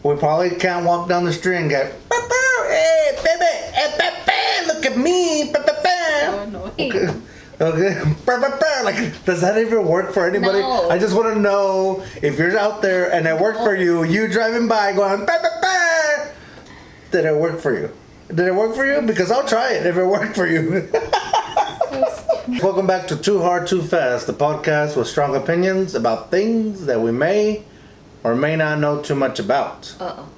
We probably can't walk down the street and go, hey, baby, hey, look at me. So annoying. Okay. Like, does that even work for anybody? No. I just want to know if you're out there and it worked for you, you driving by going, did it work for you? Did it work for you? Because I'll try it if it worked for you. Welcome back to Too Hard, Too Fast, the podcast with strong opinions about things that we may or may not know too much about. Uh-oh.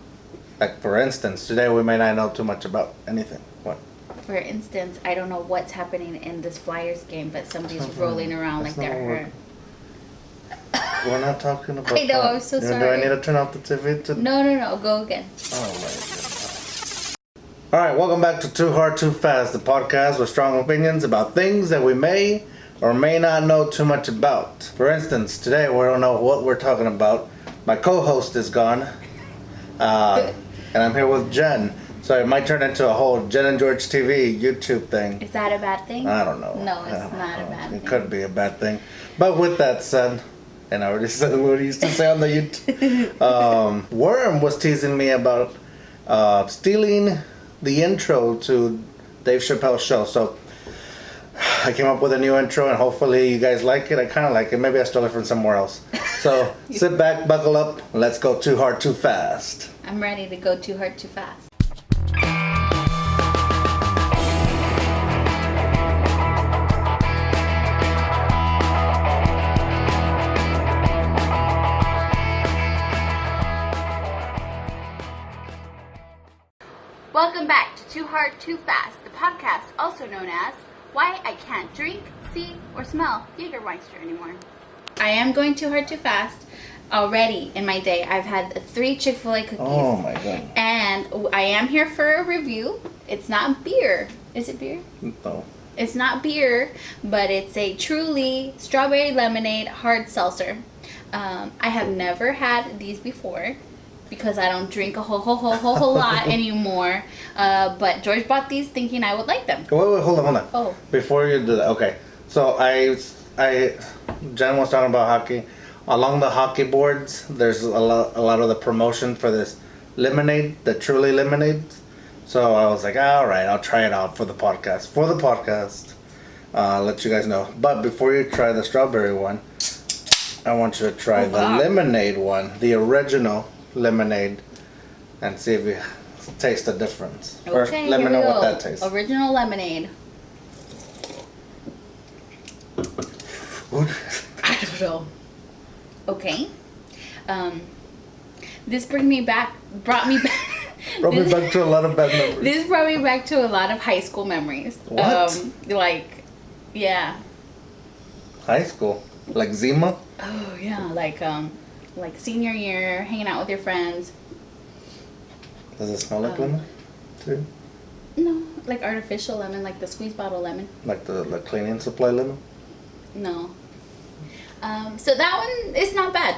Like, for instance, today we may not know too much about anything. What? For instance, I don't know what's happening in this Flyers game, but somebody's rolling around like they're hurt. We're not talking about I know, that. I'm so Do sorry. I need to turn off the TV? No, go again. Oh my goodness. Alright, welcome back to Too Hard, Too Fast, the podcast with strong opinions about things that we may or may not know too much about. For instance, today we don't know what we're talking about. My co-host is gone. And I'm here with Jenn. So it might turn into a whole Jenn and George TV YouTube thing. Is that a bad thing? I don't know. No, it's not a bad thing. It could be a bad thing. But with that said, and I already said what we used to say on the YouTube. Worm was teasing me about stealing the intro to Dave Chappelle's show. So I came up with a new intro and hopefully you guys like it. I kind of like it. Maybe I stole it from somewhere else. So sit back, buckle up, and let's go Too Hard, Too Fast. I'm ready to go too hard, too fast. Welcome back to Too Hard, Too Fast, the podcast also known as Why I Can't Drink, See, or Smell Jägermeister Anymore. I am going too hard, too fast. Already in my day, I've had 3 Chick-fil-A cookies. Oh my god. And I am here for a review. It's not beer. Is it beer? No. It's not beer, but it's a Truly strawberry lemonade hard seltzer. I have never had these before because I don't drink a whole lot anymore. But George bought these thinking I would like them. Wait, hold on. Oh. Before you do that, okay. So Jenn was talking about hockey. Along the hockey boards, there's a lot of the promotion for this lemonade, the Truly lemonade. So I was like, all right, I'll try it out for the podcast. Let you guys know. But before you try the strawberry one, I want you to try the lemonade one, the original lemonade, and see if you taste the difference. First, Okay, let me know here we what go. that tastes. Original lemonade. I don't know. Okay. This brought me back. Brought me back to a lot of bad memories. This brought me back to a lot of high school memories. What? Yeah. High school? Like Zima? Oh yeah, like senior year, hanging out with your friends. Does it smell like lemon? Too? No, like artificial lemon, like the squeeze bottle lemon. Like the cleaning supply lemon? No. So that one is not bad.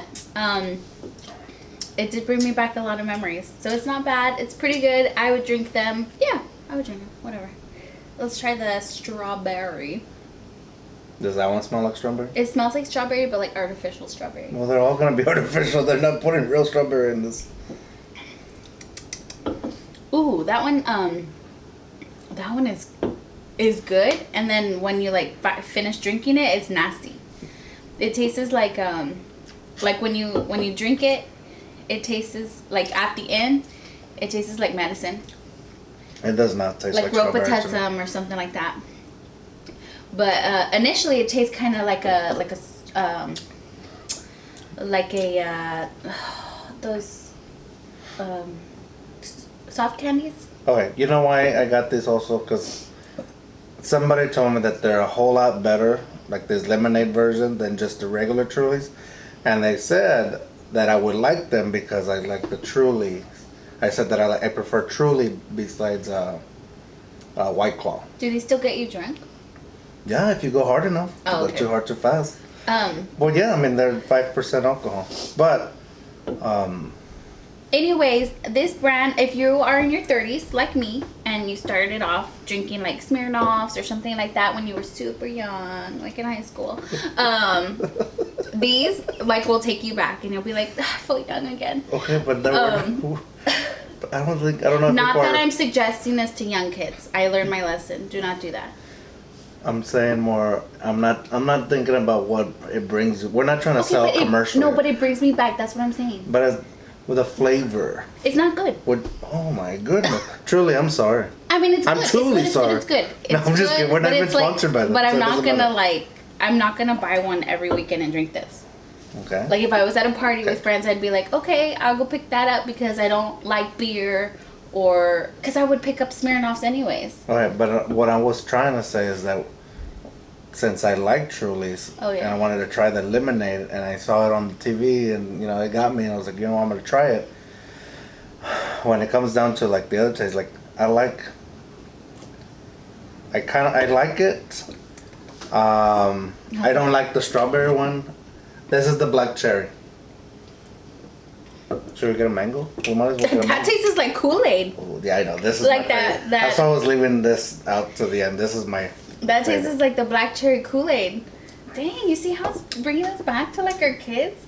It did bring me back a lot of memories. So it's not bad. It's pretty good. I would drink them. Yeah, I would drink them. Whatever. Let's try the strawberry. Does that one smell like strawberry? It smells like strawberry, but like artificial strawberry. Well, they're all going to be artificial. They're not putting real strawberry in this. Ooh, that one is good. And then when you finish drinking it, it's nasty. It tastes like when you drink it, it tastes like at the end, it tastes like medicine. It does not taste like strawberry. Like Robitussin or something like that. But initially, it tastes kind of those soft candies. Okay, you know why I got this also? Because somebody told me that they're a whole lot better, like this lemonade version, than just the regular Trulies. And they said that I would like them because I like the Truly. I said that I prefer Truly besides White Claw. Do they still get you drunk? Yeah, if you go hard enough. Oh, okay. Go too hard, too fast. Well, yeah, I mean, they're 5% alcohol. But, anyways, this brand, if you are in your 30s, like me, and and you started off drinking like Smirnoffs or something like that when you were super young, like in high school, these like will take you back, and you'll be like, I feel young again. Okay, but then I don't know. Not that I'm suggesting this to young kids. I learned my lesson. Do not do that. I'm saying more. I'm not thinking about what it brings. We're not trying to sell commercial. No, but it brings me back. That's what I'm saying. But with a flavor. It's not good. Oh my goodness! Truly, I'm sorry. I mean, it's good. I'm truly sorry. It's good. No, I'm just kidding. We're not even sponsored by that. But I'm not gonna I'm not gonna buy one every weekend and drink this. Okay. Like if I was at a party with friends, I'd be like, okay, I'll go pick that up because I don't like beer, or because I would pick up Smirnoffs anyways. Okay, but what I was trying to say is that since I like Truly's, and I wanted to try the lemonade, and I saw it on the TV, and it got me, and I was like, I'm gonna try it. When it comes down to like the other taste, like I like it. I don't like the strawberry one. This is the black cherry. Should we get a mango? We might as well get a mango. That tastes like Kool-Aid. Oh, yeah, I know. This is like my favorite. That's why I was leaving this out to the end. This is my That tastes like the black cherry Kool-Aid. Dang, you see how it's bringing us back to like our kids?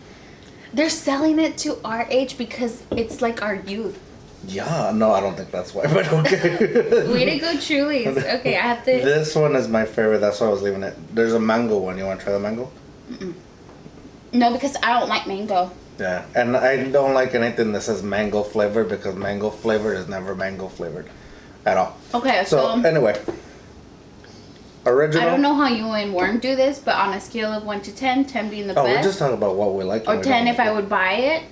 They're selling it to our age because it's like our youth. Yeah, no, I don't think that's why, but okay. Way to go, Truly's. Okay, I have to... This one is my favorite. That's why I was leaving it. There's a mango one. You want to try the mango? Mm-mm. No, because I don't like mango. Yeah, and I don't like anything that says mango flavor because mango flavored is never mango flavored at all. Okay, so anyway. Original. I don't know how you and Worm do this, but on a scale of 1 to 10, 10 being the best. Oh, we're just talking about what we like. Or 10 if I would buy it.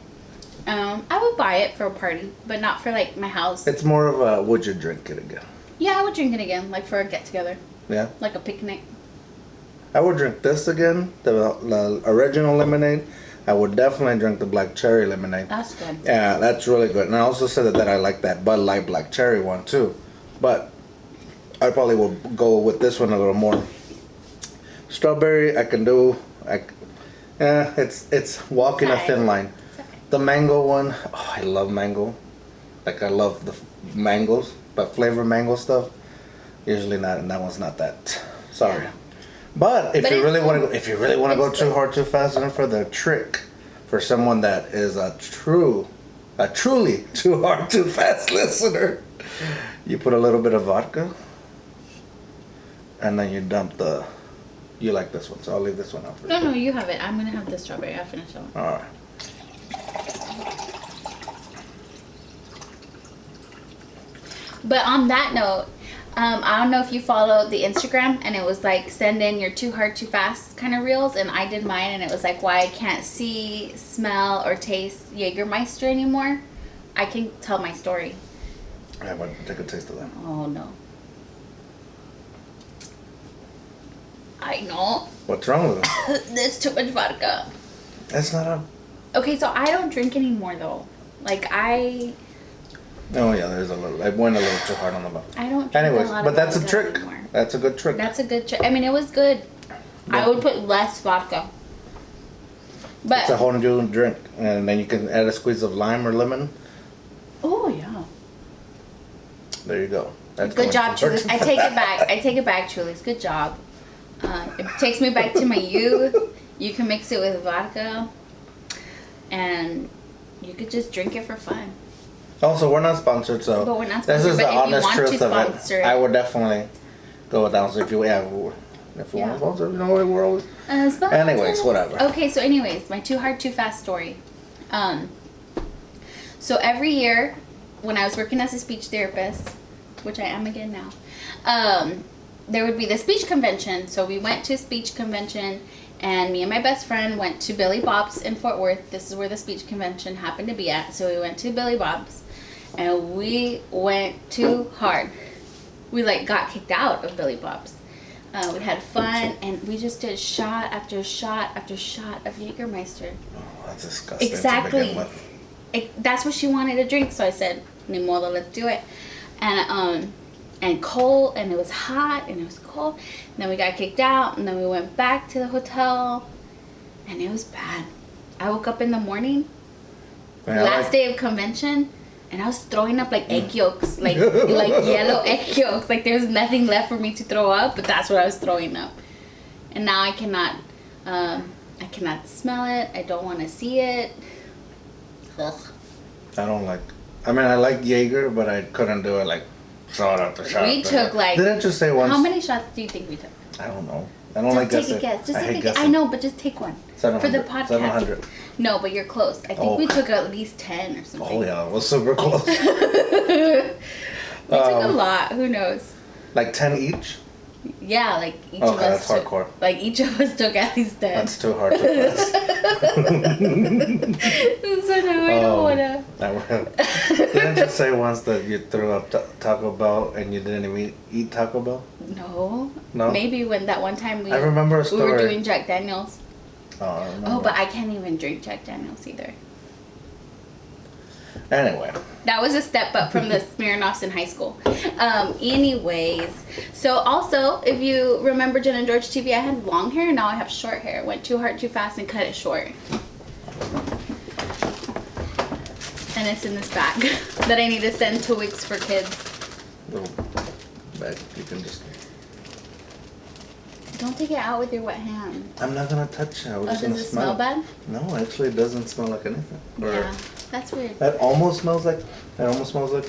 I would buy it for a party, but not for like my house. It's more of a would you drink it again? Yeah, I would drink it again, like for a get together. Yeah. Like a picnic. I would drink this again, the original lemonade. I would definitely drink the black cherry lemonade. That's good. Yeah, that's really good. And I also said that I like that Bud Light black cherry one too. But I probably will go with this one a little more. Strawberry, I can do. It's walking a thin line. The mango one, I love mango. Like I love the mangoes, but flavor mango stuff, usually not. And that one's not that. Sorry. But if you really want to go too hard, too fast, and for the trick, for someone that is a truly too hard, too fast listener, you put a little bit of vodka, and then you dump the. You like this one, so I'll leave this one out for you. No, you have it. I'm gonna have the strawberry. I'll finish that one. All right. But on that note, I don't know if you follow the Instagram, and it was like send in your too hard, too fast kind of reels, and I did mine, and it was like why I can't see, smell, or taste Jägermeister anymore. I can tell my story. I want to take a taste of that. Oh no. I know. What's wrong with it? There's too much vodka. That's not a... Okay, so I don't drink anymore though. Like Oh yeah, there's a little. I went a little too hard on the bottle. I don't drink Anyways, a lot but of that's a vodka trick. anymore. That's a good trick. That's a good trick. I mean, it was good. Yeah. I would put less vodka. But it's a whole new drink, and then you can add a squeeze of lime or lemon. Oh yeah. There you go. That's good job, Truly's. I take it back. I take it back, Truly's. Good job. It takes me back to my youth. You can mix it with vodka, and you could just drink it for fun. Also, we're not sponsored, so but we're not this sponsored, is the honest truth of it. I would definitely go with that. So if you want to sponsor, we're always. Anyways, whatever. Okay, so anyways, my too hard, too fast story. So every year, when I was working as a speech therapist, which I am again now, there would be the speech convention. So we went to a speech convention, and me and my best friend went to Billy Bob's in Fort Worth. This is where the speech convention happened to be at. So we went to Billy Bob's, and we went too hard. We got kicked out of Billy Bob's. We had fun, and we just did shot after shot after shot of Jägermeister. Oh, that's disgusting. Exactly. That's what she wanted to drink, so I said, "Ni modo, let's do it." And cold, and it was hot, and it was cold. And then we got kicked out, and then we went back to the hotel, and it was bad. I woke up in the morning, last day of convention. And I was throwing up like egg yolks, like yellow egg yolks. Like there was nothing left for me to throw up, but that's what I was throwing up. And now I cannot smell it. I don't want to see it. Ugh. I don't like. I mean, I like Jaeger, but I couldn't do it like shot after shot. We took like. Didn't you say once? How many shots do you think we took? I don't know. I don't like guessing. Just take a guess. Just I take hate a guess. guessing. I know, but just take one. For the podcast. 700. No, but you're close. I think we took at least 10 or something. Oh yeah, it was super close. We took a lot. Who knows? Like 10 each? Yeah, like each of us. That's hardcore. Like each of us took at least 10. That's too hard to pass. So now I don't wanna. Didn't you say once that you threw up Taco Bell and you didn't even eat Taco Bell? No. No. Maybe when that one time I remember a story. we were doing Jack Daniels. Oh, I remember. Oh, but I can't even drink Jack Daniels either. Anyway. That was a step up from the Smirnoffs in high school. Anyways, so also, if you remember Jenn and George TV, I had long hair, now I have short hair. Went too hard, too fast, and cut it short. And it's in this bag that I need to send to Wigs for Kids. Little bag, you can just... Don't take it out with your wet hand. I'm not gonna touch it. I'm just Does gonna it smell bad? No, actually it doesn't smell like anything. Yeah, that's weird. That almost smells like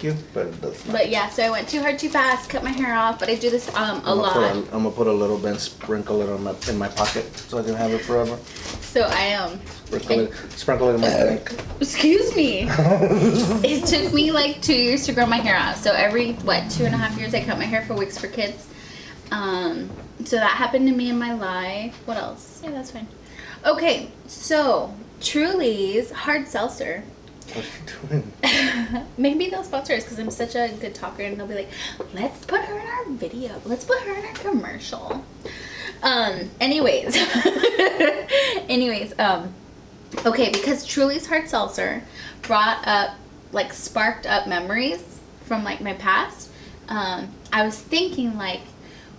you, but it does not. But yeah, so I went too hard, too fast, cut my hair off, but I do this a lot. I'm gonna put a little bit and sprinkle it in my pocket so I can have it forever. So I Sprinkle it in my drink. Excuse me. It took me like 2 years to grow my hair out. So every 2.5 years I cut my hair for Wigs for Kids. So that happened to me in my life. What else? Yeah, that's fine. Okay, so Truly's hard seltzer. What are you doing? Maybe they'll sponsor us because I'm such a good talker, and they'll be like, let's put her in our video. Let's put her in our commercial. Anyways, okay, because Truly's hard seltzer sparked up memories from like my past. I was thinking like,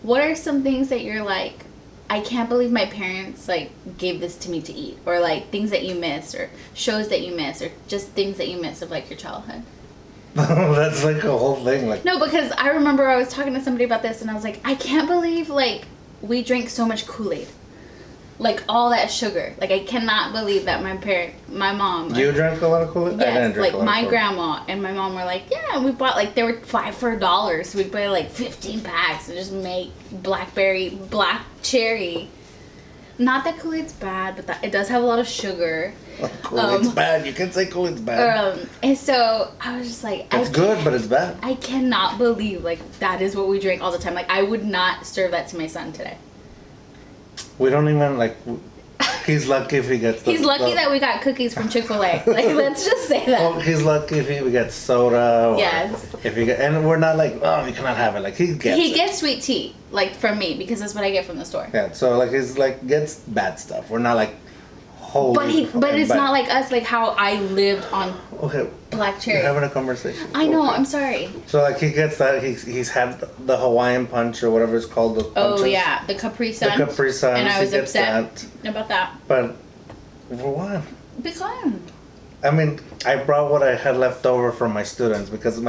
what are some things that you're like, I can't believe my parents like gave this to me to eat, or like things that you miss, or shows that you miss, or just things that you miss of like your childhood. That's like a whole thing. Like no, because I remember I was talking to somebody about this, and I was like, I can't believe like we drank so much Kool-Aid, like all that sugar. Like I cannot believe that my mom. Like, you drank a lot of Kool-Aid? Yes, I didn't drink like a lot my of grandma and my mom were like, yeah, we bought like they were $5 for $1, so we'd buy like 15 packs and just make black cherry. Not that Kool-Aid's bad, but that it does have a lot of sugar. Kool-Aid's bad. You can say Kool-Aid's bad. And so I was just like, it's good, but it's bad. I cannot believe like that is what we drink all the time. Like I would not serve that to my son today. We don't even like. He's lucky if he gets. He's lucky that we got cookies from Chick-fil-A. Like let's just say that. Well, he's lucky if he gets soda. Or yes. If he get, and we're not like, oh, you cannot have it. Like he gets sweet tea, like from me, because that's what I get from the store. Yeah. So like he's like gets bad stuff. We're not like. But it's not like us, like how I lived on black cherry. You're having a conversation. I know, I'm sorry. So like he gets that, he's had the Hawaiian punch or whatever it's called. Those punches. Oh yeah, the Capri Sun. The Capri Sun. And I was upset about that. But for what? Because. I mean, I brought what I had left over from my students because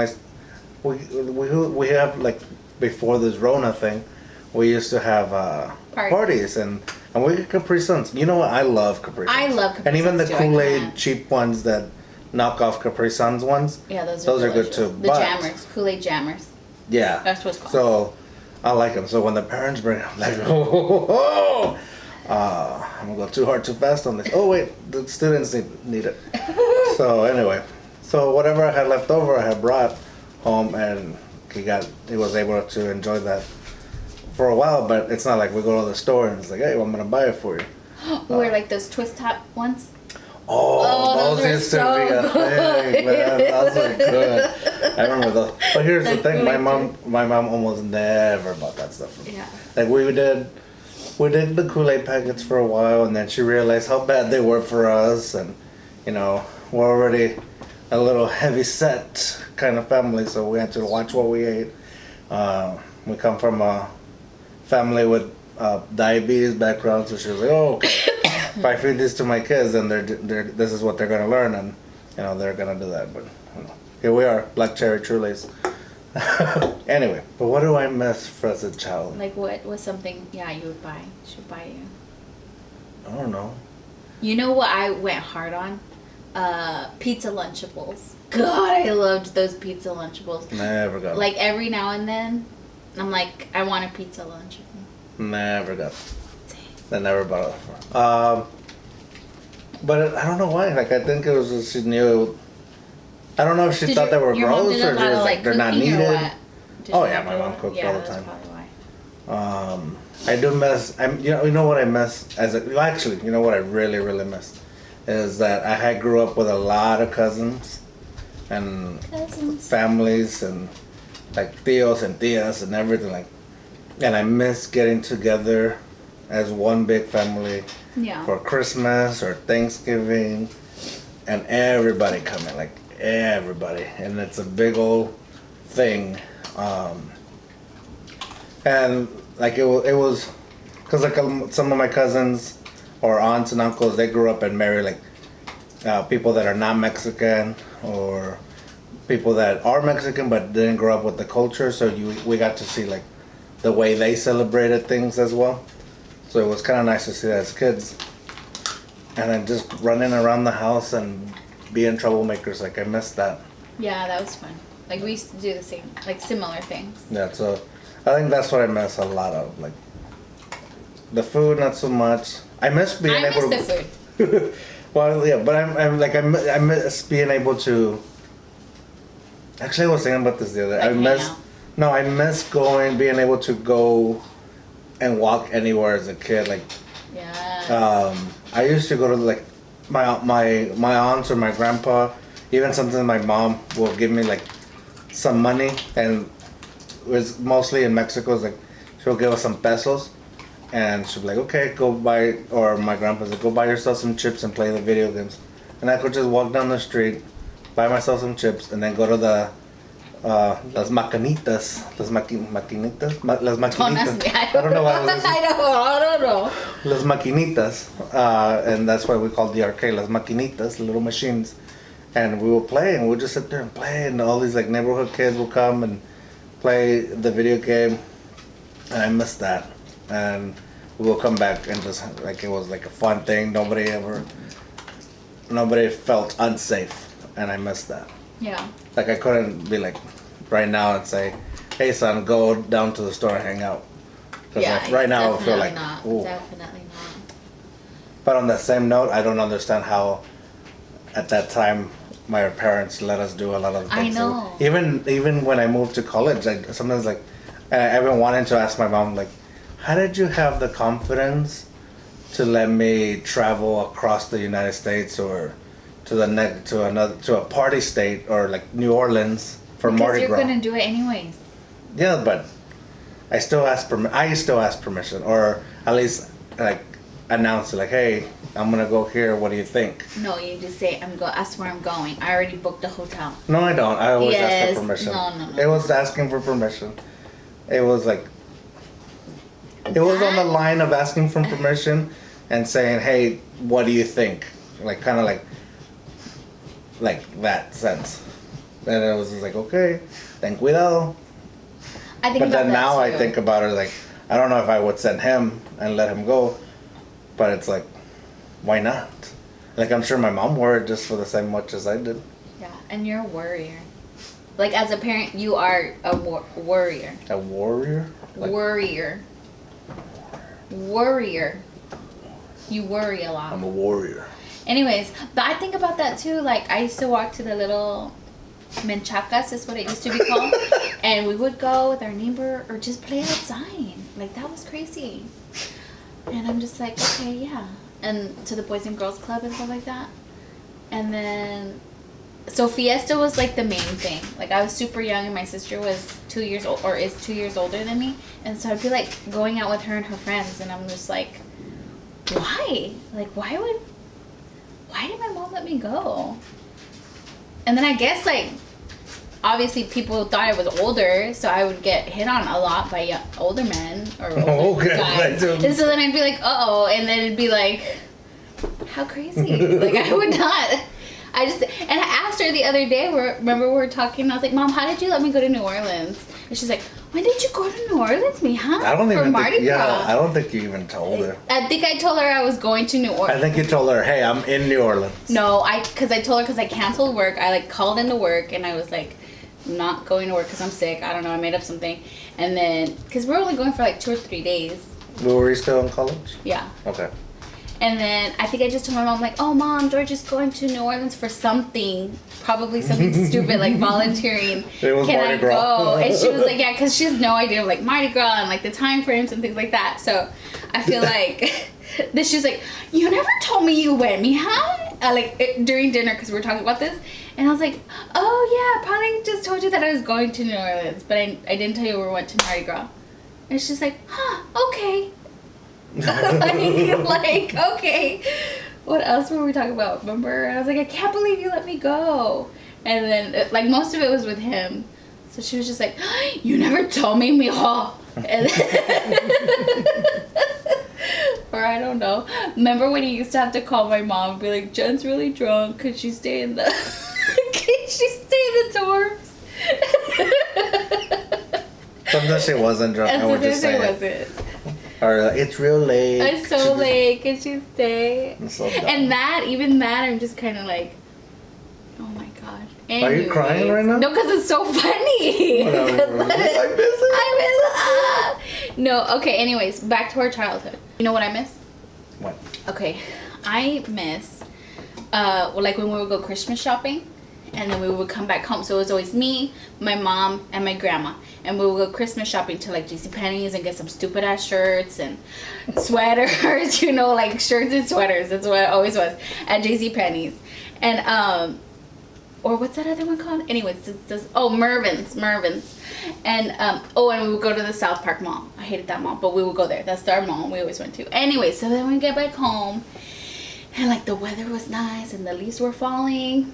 we have like before this Rona thing, we used to have parties and we get Capri Suns. You know what? I love Capri Suns. I love Capri Suns. And even the too, Kool-Aid cheap ones that knock off Capri Suns ones. Yeah, those are good too. The jammers, Kool-Aid jammers. Yeah. That's what's called. So I like them. So when the parents bring them, I'm like, I'm gonna go too hard, too fast on this. Oh wait, the students need it. So anyway, whatever I had left over, I had brought home, and he was able to enjoy that for a while. But it's not like we go to the store and it's like, hey, well, I'm gonna buy it for you. We're like those twist top ones. Oh, those used to be a thing, man. Those were good. I remember those. But here's the thing: my mom almost never bought that stuff for me. Yeah. Like we did the Kool-Aid packets for a while, and then she realized how bad they were for us, and we're already a little heavy set kind of family, so we had to watch what we ate. We come from a family with diabetes background, so she was like, oh, okay. If I feed this to my kids, then this is what they're gonna learn, and they're gonna do that. But here we are, black cherry Trulies. Anyway, but what do I miss as a child? Like what was something, yeah, you would buy? Should buy you. I don't know. You know what I went hard on? Pizza Lunchables. God, I loved those pizza Lunchables. Never got Like every now and then, I'm like, I want a pizza Lunchable. Never got I never bought it. But I don't know why. Like, I think it was just she knew. I don't know if she thought they were gross or just like they're not needed. Oh yeah, my mom cooked all the time. That's probably why. I do miss. You know what I miss actually, you know what I really really miss is that I grew up with a lot of cousins and families and like tios and tias and everything like, and I miss getting together as one big family for Christmas or Thanksgiving, and everybody coming, like everybody, and it's a big old thing, and like it was, cause like some of my cousins or aunts and uncles, they grew up and married like people that are not Mexican or people that are Mexican but didn't grow up with the culture, so we got to see like the way they celebrated things as well. So it was kind of nice to see that as kids. And then just running around the house and being troublemakers, like I missed that. Yeah, that was fun. Like we used to do the same, like similar things. Yeah, so I think that's what I miss a lot of. Like the food, not so much. I miss being able to. I miss the food. Well, yeah, but I miss being able to. Actually, I was thinking about this the other day. I miss being able to go and walk anywhere as a kid. Like, I used to go to like my aunts or my grandpa. Even sometimes my mom will give me like some money, and it was mostly in Mexico. It's like she'll give us some pesos, and she'll be like, "Okay, go buy," or my grandpa's like, "Go buy yourself some chips and play the video games." And I could just walk down the street, buy myself some chips, and then go to the las maquinitas. I don't know what it was. I don't know. Las maquinitas. And that's why we called the arcade las maquinitas, little machines. And we would play, and we'd just sit there and play, and all these like neighborhood kids will come and play the video game. And I missed that. And we will come back and just like it was like a fun thing. Nobody felt unsafe, and I missed that. Yeah. Like I couldn't be like right now and say, "Hey son, go down to the store and hang out." Because right now I feel like, ooh. Definitely not. But on the same note, I don't understand how, at that time, my parents let us do a lot of things. I know. So even when I moved to college, I sometimes like, I've been wanting to ask my mom like, how did you have the confidence to let me travel across the United States or to a party state or like New Orleans for Mardi Gras? Because you're gonna do it anyways. Yeah, but I still ask permission, or at least like announce it, like, hey, I'm gonna go here. What do you think? No, you just say that's where I'm going. I already booked the hotel. No, I don't. I always ask for permission. No. It was asking for permission. It was like it was on the line of asking for permission and saying, hey, what do you think? Like kind of like that sense. And it was just like, okay, ten cuidado. But then now I think about it like, I don't know if I would send him and let him go, but it's like, why not? Like I'm sure my mom wore it just for the same much as I did. Yeah, and you're a worrier. Like as a parent, you are a worrier. A warrior? Like, worrier. You worry a lot. I'm a warrior. Anyways, but I think about that too. Like I used to walk to the little menchacas, is what it used to be called, and we would go with our neighbor or just play outside. Like that was crazy. And I'm just like, okay, yeah. And to the Boys and Girls Club and stuff like that. And then, so Fiesta was like the main thing. Like I was super young and my sister was 2 years old, or is 2 years older than me. And so I'd be like going out with her and her friends, and I'm just like, why? Like why did my mom let me go? And then I guess like, obviously people thought I was older, so I would get hit on a lot by older men or older guys. And so then I'd be like, uh-oh, and then it'd be like, how crazy. Like I And I asked her the other day, remember we were talking, and I was like, Mom, how did you let me go to New Orleans? And she's like, when did you go to New Orleans, mija? I don't even For Mardi think, Gras. I don't think you even told her. I think I told her I was going to New Orleans. I think you told her, hey, I'm in New Orleans. No, I told her because I canceled work. I like called into work and I was like, I'm not going to work because I'm sick. I don't know. I made up something. And then, because we're only going for like 2 or 3 days. Were you still in college? Yeah. Okay. And then I think I just told my mom, like, oh, Mom, George is going to New Orleans for something. Probably something stupid, like volunteering. It was Can Mardi I Gras. go? And she was like, yeah, because she has no idea of like Mardi Gras and like the time frames and things like that. So I feel like this, she's like, you never told me you went, mija. During dinner, because we were talking about this. And I was like, oh, yeah, probably just told you that I was going to New Orleans. But I didn't tell you we went to Mardi Gras. And she's like, huh, okay. like, okay. What else were we talking about? Remember? I was like, I can't believe you let me go. And then, like, most of it was with him. So she was just like, you never told me, mijo. And or I don't know. Remember when you used to have to call my mom and be like, Jen's really drunk. Could she stay in the... Could she stay in the dorms? Sometimes she wasn't drunk. And I would just sometimes say it wasn't. Or it's real late. It's so late. Could she stay? So dumb. And even that, I'm just kind of like, oh my god. Are you crying right now? No, because it's so funny. Whatever. I miss it. No, okay, anyways, back to our childhood. You know what I miss? What? Okay, I miss, like when we would go Christmas shopping. And then we would come back home. So it was always me, my mom, and my grandma. And we would go Christmas shopping to like JCPenney's and get some stupid ass shirts and sweaters, you know, like shirts and sweaters. That's what it always was at JCPenney's. And, or what's that other one called? Anyways, Mervin's. And, and we would go to the South Park Mall. I hated that mall, but we would go there. That's our mall we always went to. Anyway, so then we get back home and like the weather was nice and the leaves were falling.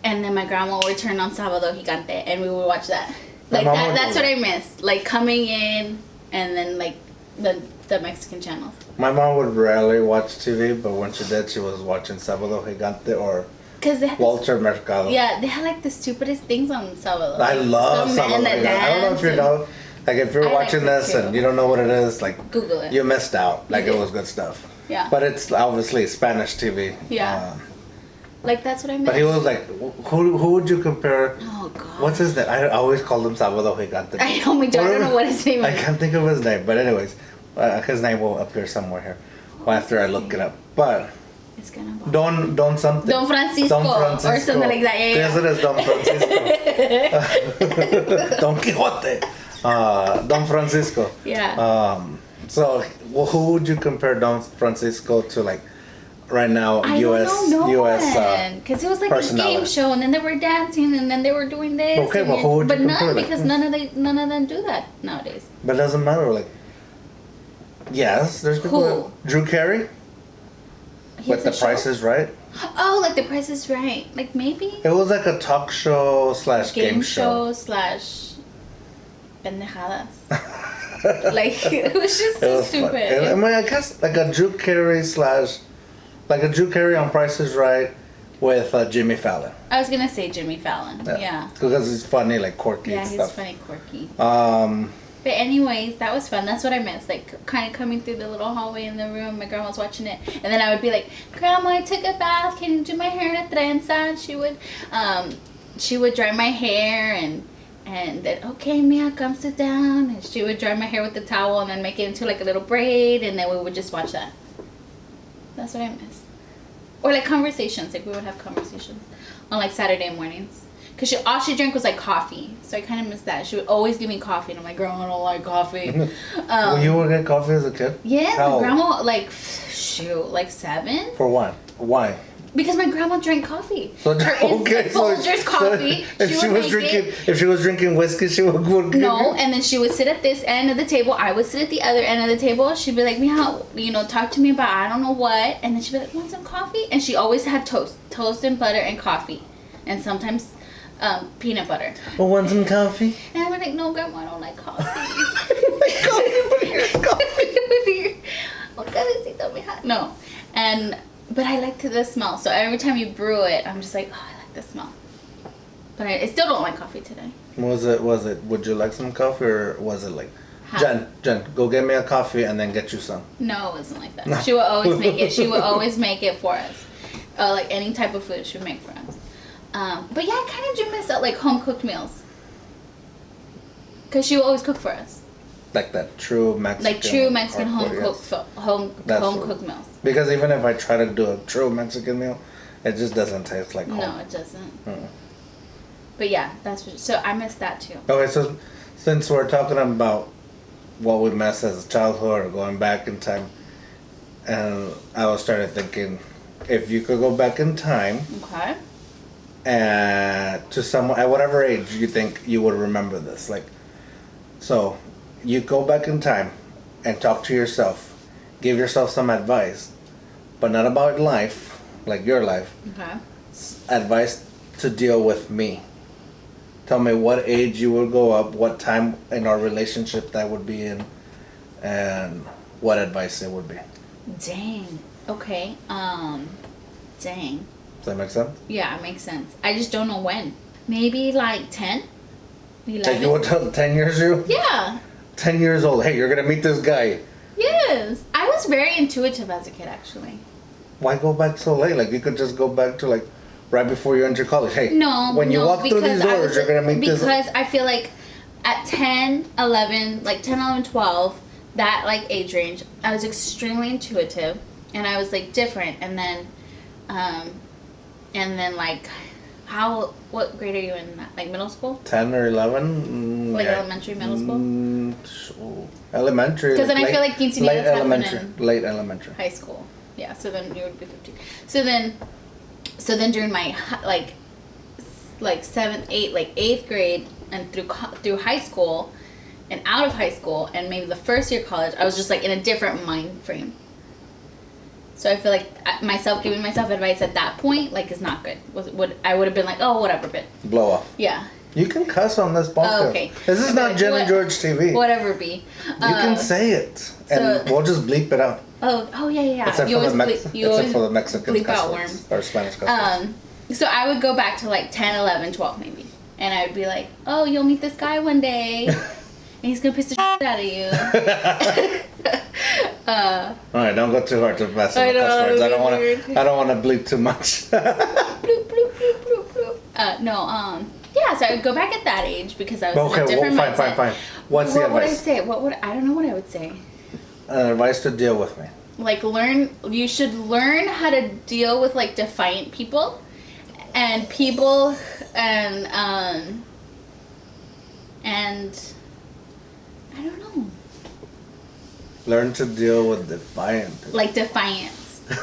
And then my grandma would turn on Sábado Gigante and we would watch that. Like that's what I miss. Like coming in and then like the Mexican channels. My mom would rarely watch TV, but when she did, she was watching Sábado Gigante or Walter Mercado. Yeah, they had like the stupidest things on Sábado. I love Sábado Gigante. I don't know if you know. Like if you're watching this and you don't know what it is, like Google it. You missed out. Like it was good stuff. Yeah. But it's obviously Spanish TV. Yeah. Like that's what I meant. But he was like, who would you compare? Oh God. What's his name? I always called him Sábado Gigante. I don't know what his name is. I can't think of his name. But anyways, his name will appear somewhere here after I look it up. But it's gonna Don something. Don Francisco or something like that. Yeah. Yes, it is Don Francisco. Don Quixote. Don Francisco. Yeah. So who would you compare Don Francisco to, like? Right now, U.S. Because it was like a game show, and then they were dancing, and then they were doing this. Okay, well, who would you compare because none of them do that nowadays. But it doesn't matter. Like, yes, there's people. Drew Carey. With The Price is Right. Oh, like The Price is Right. Like maybe. It was like a talk show / game show / pendejadas. Like it was just so stupid. And, I mean, I guess like a Drew Carey like a Drew Carey on Price is Right with Jimmy Fallon. I was gonna say Jimmy Fallon. Yeah. Because he's funny, like quirky and stuff. Yeah, he's funny, quirky. But anyways, that was fun. That's what I missed. Like kind of coming through the little hallway in the room. My grandma was watching it, and then I would be like, "Grandma, I took a bath. Can you do my hair in a trenza?" She would dry my hair and then, okay, Mia, come sit down. And she would dry my hair with the towel and then make it into like a little braid, and then we would just watch that. That's what I miss. Or like conversations, like we would have conversations on like Saturday mornings. Cause all she drank was like coffee, so I kind of miss that. She would always give me coffee, and I'm like, girl, I don't like coffee. Well, you would get coffee as a kid? Yeah, my grandma like 7. For what? Why? Because my grandma drank coffee. So, Folgers coffee. If she was drinking whiskey, she would no, and then she would sit at this end of the table. I would sit at the other end of the table. She'd be like, Mija, talk to me about I don't know what. And then she'd be like, want some coffee? And she always had toast and butter and coffee, and sometimes peanut butter. Well, want some coffee? And I'm like, no, grandma, I don't like coffee. Coffee, but here's coffee. Un cafecito, mija. No, and But I like the smell. So every time you brew it, I'm just like, oh, I like the smell. But I still don't like coffee today. Was it, would you like some coffee, or was it like, How? Jen, go get me a coffee and then get you some? No, it wasn't like that. No. She would always make it. She would always make it for us. Like any type of food she would make for us. But yeah, I kind of do miss out like home cooked meals. Because she would always cook for us. Like that true Mexican. Like true Mexican home cooked meals. Because even if I try to do a true Mexican meal, it just doesn't taste like home. No, it doesn't. But yeah, so I miss that too. Okay, so since we're talking about what we miss as a childhood or going back in time, and I started thinking, if you could go back in time, okay, and to someone at whatever age you think you would remember this, like, so you go back in time and talk to yourself, give yourself some advice, but not about life, like your life. Okay. Advice to deal with me. Tell me what age you would go up, what time in our relationship that would be in, and what advice it would be. Dang. Okay. Dang. Does that make sense? Yeah, it makes sense. I just don't know when. Maybe like 10? 11? Like you would tell 10 years you? Yeah. 10 years old. Hey, you're going to meet this guy. Yes. I was very intuitive as a kid, actually. Why go back so late? Like you could just go back to like right before you enter college. Hey, when you walk through these doors, you're going to meet this. Because I feel like at 10, 11, 12, that like age range, I was extremely intuitive and I was like different. And then like, what grade are you in? Like middle school? 10 or 11? Like elementary, middle school? Elementary. Because then I feel like quinceañeras happen in late elementary. high school. Yeah, so then you would be 15. So then during my like 7th, 8th, like 8th grade and through high school and out of high school and maybe the first year of college, I was just like in a different mind frame. So I feel like giving myself advice at that point like is not good. I would have been like, oh, whatever, but blow off. Yeah. You can cuss on this podcast. Oh, okay. This is not Jenn and George TV. Whatever be. You can say it, and we'll just bleep it out. Oh yeah. Except for the Mexican bleep out worms or Spanish cuss. So I would go back to like 10, 11, 12 maybe, and I would be like, oh, you'll meet this guy one day, and he's gonna piss the shit out of you. All right, don't go too hard to mess with the cuss words. I don't want to bleep too much. Bloop, bloop, bloop, bloop, bloop. Yeah, so I would go back at that age because I was in a different mindset. Fine. What's the advice? What would I say? I don't know what I would say. Advice to deal with me. Like you should learn how to deal with like defiant people and and I don't know. Learn to deal with defiant people. Like defiance.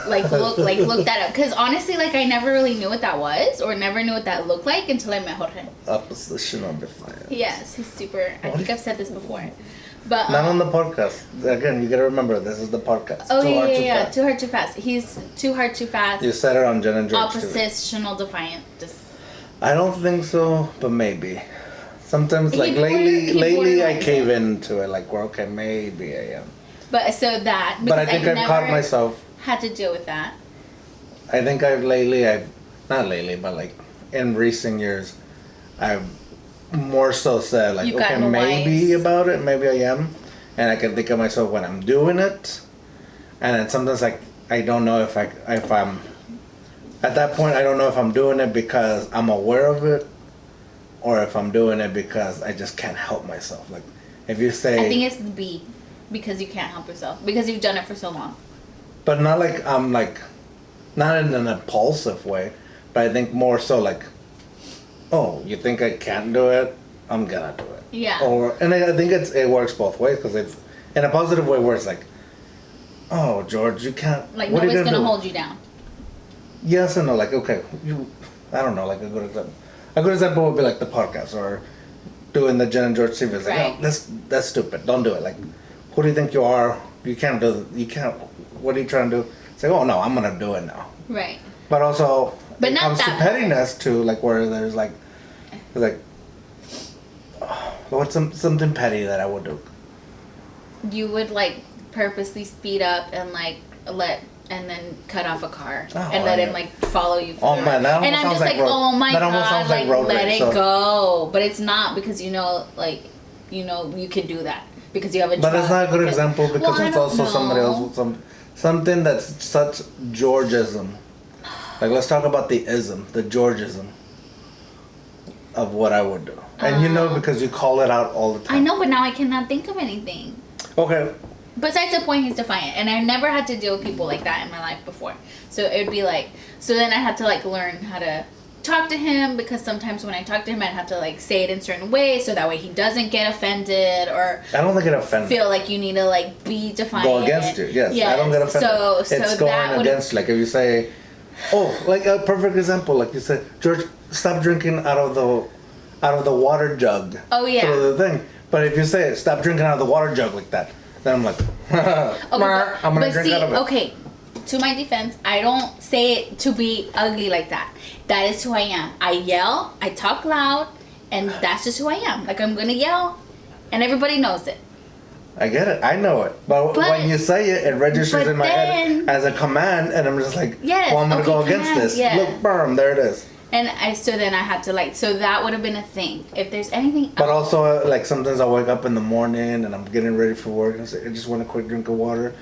Look that up. Because honestly, like I never really knew what that was or never knew what that looked like until I met Jorge. Oppositional defiance. Yes, he's super. I think I've said this before. But not on the podcast. Again, you gotta remember this is the podcast. Oh yeah. Too hard, too fast. He's too hard, too fast. You said it on Jenn and George. Oppositional defiant. I don't think so, but maybe. Sometimes, like lately, I cave into it. Like, well, okay, maybe I am. But so that. But I think I've caught myself. Had to deal with that. I think I've not lately, but like in recent years, I've more so said like, okay, maybe about it, maybe I am, and I can think of myself when I'm doing it, and then sometimes like I don't know if I'm at that point I don't know if I'm doing it because I'm aware of it, or if I'm doing it because I just can't help myself. Like if you say, I think it's the B, because you can't help yourself because you've done it for so long. But not like I'm like, not in an impulsive way, but I think more so like, oh, you think I can't do it? I'm gonna do it. Yeah. And I think it works both ways because it's in a positive way where it's like, oh, George, you can't. Like nobody's gonna hold you down. Yes and no. Like okay, I don't know. Like a good example. A good example would be like the podcast or doing the Jenn and George TV. It's like, right. Oh, that's stupid. Don't do it. Like, who do you think you are? You can't do. You can't. What are you trying to do? It's like, oh no, I'm gonna do it now. Right. But also, but it not comes that to pettiness too, like where there's like, what's something petty that I would do? You would like purposely speed up and like let and then cut off a car Oh, and let him like follow you. Oh man, that and almost I'm sounds just like like, oh my that almost god, sounds like like road let rage, it go. But it's not, because like you can do that because you have a But truck. it's not a good example because Well, it's also somebody else know. with something that's such Georgism. Like, let's talk about the Georgism of what I would do. And you know, because you call it out all the time. I know, but now I cannot think of anything. Okay. Besides the point, he's defiant, and I've never had to deal with people like that in my life before. So it would be like, so then I had to like learn how to talk to him, because sometimes when I talk to him, I'd have to like say it in certain ways so that way he doesn't get offended, or I don't get offended. feel like you need to like be defiant. Go against you, yes. I don't get offended. So it's going against, like if you say, oh, like a perfect example, like you said, George, stop drinking out of the water jug. Oh yeah. Through the thing. But if you say, stop drinking out of the water jug like that, then I'm like, okay, I'm gonna drink out of it. Okay, to my defense, I don't say it to be ugly like that. That is who I am. I yell, I talk loud, and that's just who I am. Like, I'm gonna yell, and everybody knows it. I get it. I know it. But when you say it, it registers in my head as a command, and I'm just like, yes, well, I'm gonna go against this. Yeah. Look, boom, there it is. And so then I had to like, so that would have been a thing. If there's anything But else. also, like, sometimes I wake up in the morning and I'm getting ready for work and I say, I just want a quick drink of water.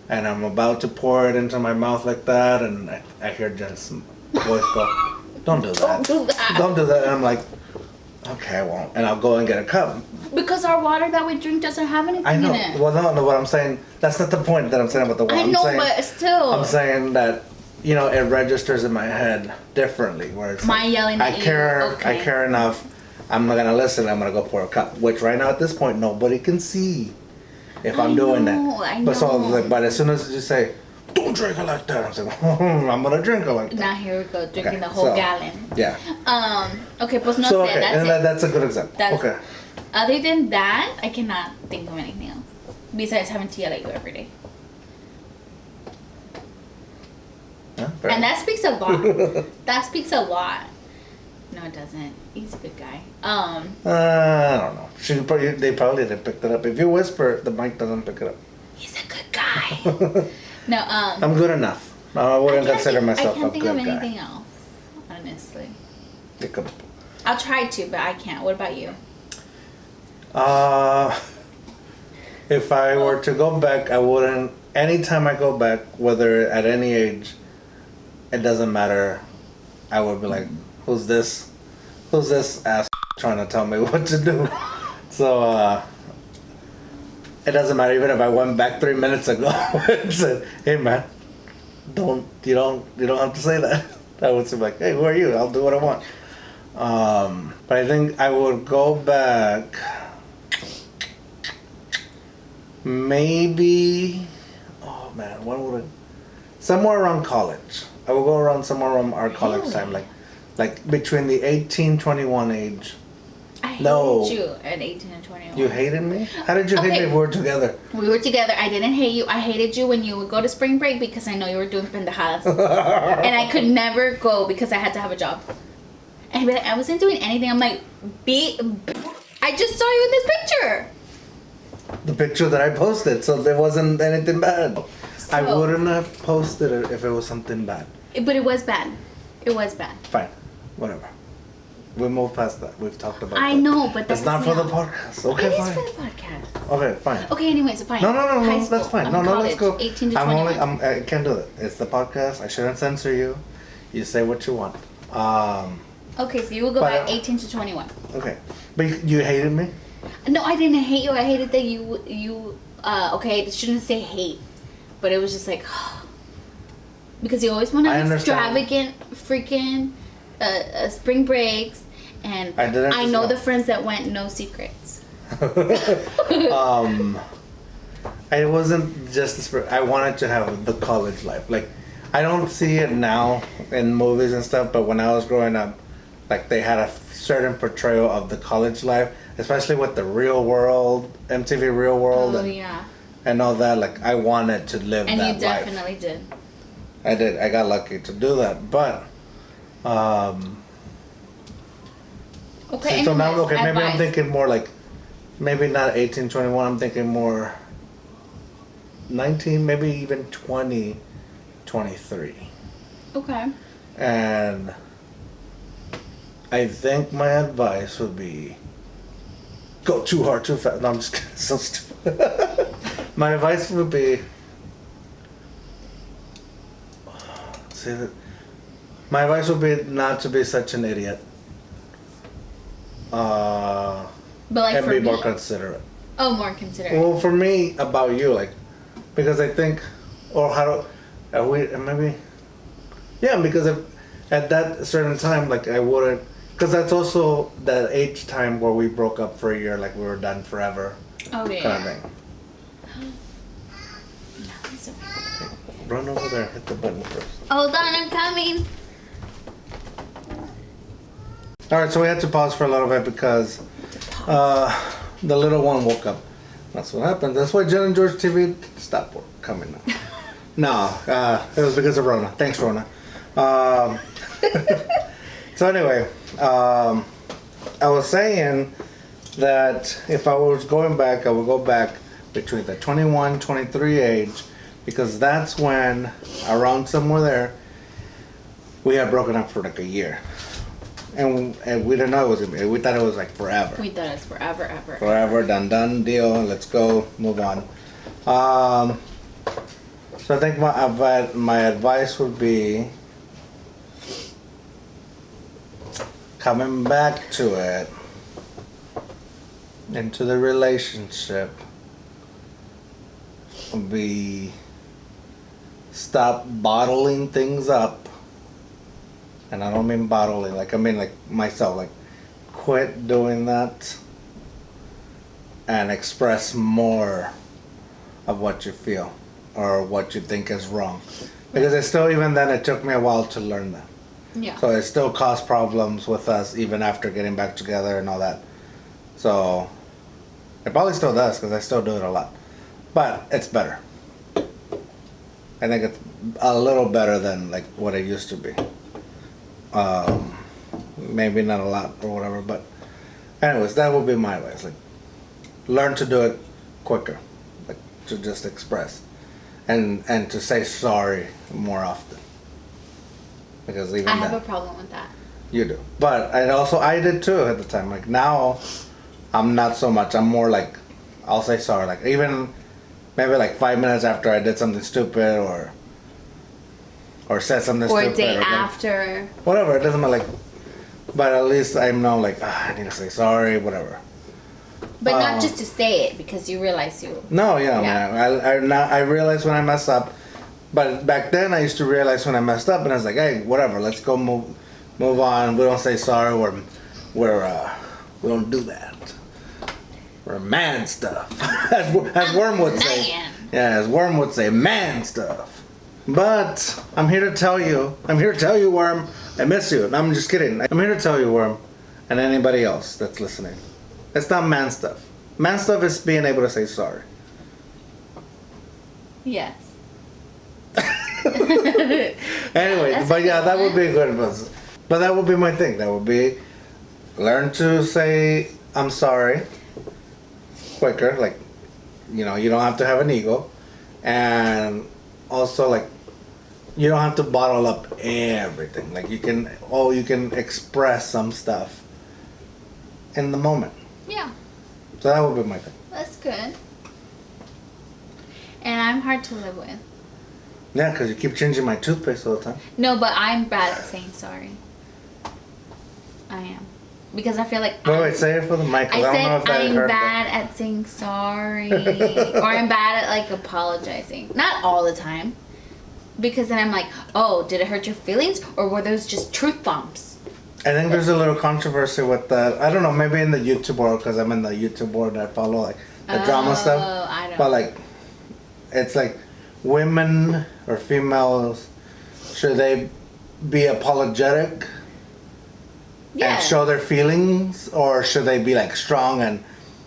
And I'm about to pour it into my mouth like that, and I hear Jenn's voice go, don't do that. Don't do that. Don't do that. And I'm like, okay, I won't. And I'll go and get a cup. Because our water that we drink doesn't have anything I know. in it. Well, no, what I'm saying, that's not the point that I'm saying about the water. I know, but still. I'm saying that, you know, it registers in my head differently. Where it's My like, yelling at I care, you. Okay. I care enough. I'm not gonna listen. I'm gonna go pour a cup. Which right now at this point nobody can see if I'm doing that. I But so know. like, but as soon as you say, don't drink it like that, I'm saying, I'm gonna drink it like that. Now here we go, drinking Okay, the whole so, gallon. Yeah. Okay, pues no So sé, okay, that's and it. that's a good example. That's- Okay. Other than that, I cannot think of anything else. Besides having to yell at you every day. Yeah, fair And enough. that speaks a lot. That speaks a lot. No, it doesn't. He's a good guy. I don't know. They probably didn't pick that up. If you whisper, the mic doesn't pick it up. He's a good guy. No, I'm good enough. I wouldn't can't consider think- myself I can't a think good of guy. anything else, honestly. Pick up. I'll try to, but I can't. What about you? If I were to go back, I wouldn't. Anytime I go back, whether at any age, it doesn't matter. I would be like, "Who's this? Who's this ass trying to tell me what to do?" So it doesn't matter. Even if I went back 3 minutes ago and said, "Hey man, you don't have to say that." I would say like, "Hey, who are you? I'll do what I want." But I think I would go back. Maybe, oh man, when would it? Somewhere around college. I will go around somewhere around our college Really? time, like between the 18-21 age. I hated No. you at 18 and 21. You hated me? How did you hate Okay. me if we were together? We were together. I didn't hate you. I hated you when you would go to spring break because I know you were doing pendejadas. And I could never go because I had to have a job. And he'd be like, I wasn't doing anything. I'm like, I just saw you in this picture. The picture that I posted, so there wasn't anything bad. I So- wouldn't have posted it if it was something bad. But it was bad. It was bad. Fine, whatever. We moved past that. We've talked about I that. know, but It's that's not for the not- podcast. Okay, It is fine. for the podcast. Okay, fine. Okay, anyways, fine. No, High that's school. fine. I'm No, college, let's go. 18 to I'm 21. I can't do that. It's the podcast. I shouldn't censor you. You say what you want. Okay, so you will go But, back 18 to 21. Okay, but you hated me. No, I didn't hate you. I hated that you. Okay, I shouldn't say hate, but it was just like because you always want I to understand. extravagant freaking spring breaks, and I didn't I know know. the friends that went no secrets. I wasn't just the spirit. I wanted to have the college life. Like, I don't see it now in movies and stuff, but when I was growing up, like they had a certain portrayal of the college life, especially with the Real World, MTV Real World, Oh and, yeah, and all that. Like, I wanted to live and that you definitely life. did. I did. I got lucky to do that, but. Okay, So now, anyways, okay, maybe I'm advice. thinking more like, maybe not 18, 21, I'm thinking more 19, maybe even 20 23. Okay. And I think my advice would be go too hard, too fast. No, I'm just kidding. So stupid. My advice would be my advice would be not to be such an idiot. But like and for be me? more considerate. Oh, more considerate. Well, for me, about you, like, because I think, or how do we maybe, yeah, because if, at that certain time, like, I wouldn't, because that's also that age time where we broke up for a year, like we were done forever, Oh, yeah. kind of thing. No, it's okay. Run over there, hit the button first. Hold on, I'm coming. All right, so we had to pause for a little bit because the little one woke up. That's what happened. That's why Jenn and George TV stopped coming now. No, it was because of Rona. Thanks, Rona. So anyway, I was saying that if I was going back, I would go back between the 21, 23 age, because that's when, around somewhere there, we had broken up for like a year. And we didn't know it was gonna be. We thought it was like forever. We thought it was forever, ever. Forever, done deal. Let's go, move on. So I think my advice would be coming back to it, into the relationship, would be stop bottling things up. And I don't mean bottling, like I mean like myself, like quit doing that and express more of what you feel or what you think is wrong. Because it still, even then, it took me a while to learn that. Yeah. So it still caused problems with us even after getting back together and all that. So it probably still does because I still do it a lot. But it's better. I think it's a little better than like what it used to be. Maybe not a lot or whatever, but anyways, that would be my advice. Like, learn to do it quicker, like to just express, and to say sorry more often. Because even I have a problem with that. You do, but I did too at the time. Like now, I'm not so much. I'm more like, I'll say sorry. Like even maybe like 5 minutes after I did something stupid or said something Or stupid. a day or after. whatever, it doesn't matter. Like, but at least I know, like, I need to say sorry, whatever. But not just to say it because you realize you. No, yeah. Man, I realize when I mess up, but back then I used to realize when I messed up, and I was like, hey, whatever, let's go move on. We don't say sorry. We don't do that. We're man stuff, as Worm would say. Man. Yeah, as Worm would say, man stuff. But I'm here to tell you, Worm, I miss you. No, I'm just kidding. I'm here to tell you, Worm, and anybody else that's listening. It's not man stuff. Man stuff is being able to say sorry. Yes. Anyway, but yeah, that would be good. But that would be my thing. That would be learn to say I'm sorry quicker. Like, you know, you don't have to have an ego. And also, like, you don't have to bottle up everything. Like, you can express some stuff in the moment. Yeah. So that would be my thing. That's good. And I'm hard to live with. Yeah, because you keep changing my toothpaste all the time. No, but I'm bad at saying sorry. I am. Because I feel like Wait, say it for the mic. I don't know if said that I'm hurt bad at saying sorry. Or I'm bad at like apologizing. Not all the time. Because then I'm like, oh, did it hurt your feelings? Or were those just truth bombs? I think there's a little controversy with that. I don't know, maybe in the YouTube world, because I'm in the YouTube world and I follow like the drama stuff. Oh, I don't. But like, it's like women or females, should they be apologetic and show their feelings, or should they be like strong and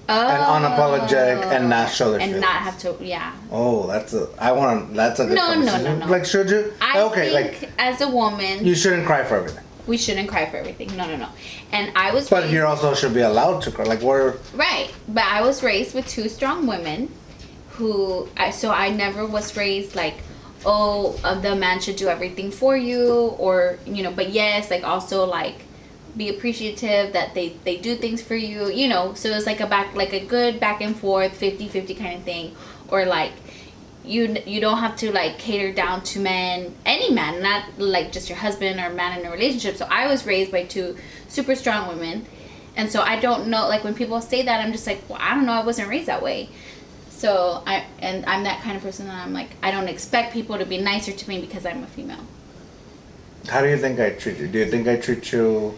unapologetic and not show their feelings? And not have to, yeah. Oh, that's a good conversation. No. Like, should you? I okay, think like, as a woman, you shouldn't cry for everything. we shouldn't cry for everything. No. And I was But raised, you also should be allowed to cry. Like, we're... right. But I was raised with two strong women so I never was raised like, the man should do everything for you, or but yes, like also like be appreciative that they do things for you, so it's like a good back and forth 50-50 kind of thing. Or like you don't have to like cater down to men, any man, not like just your husband or man in a relationship. So I was raised by two super strong women, and so I don't know, like when people say that, I'm just like, well, I don't know, I wasn't raised that way. So I'm that kind of person that I'm like, I don't expect people to be nicer to me because I'm a female. How do you think I treat you? Do you think I treat you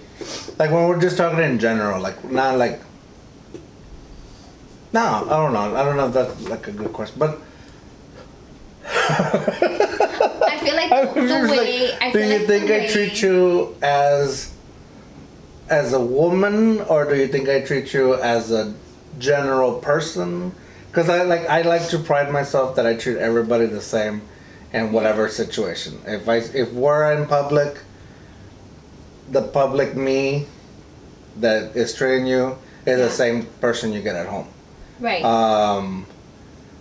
like, when we're just talking in general, like not like, no, I don't know if that's like a good question, but I feel like the way like, do you think I treat you as a woman, or do you think I treat you as a general person? Because I like to pride myself that I treat everybody the same in whatever situation. If we're in public, the public me that is treating you is the same person you get at home. Right.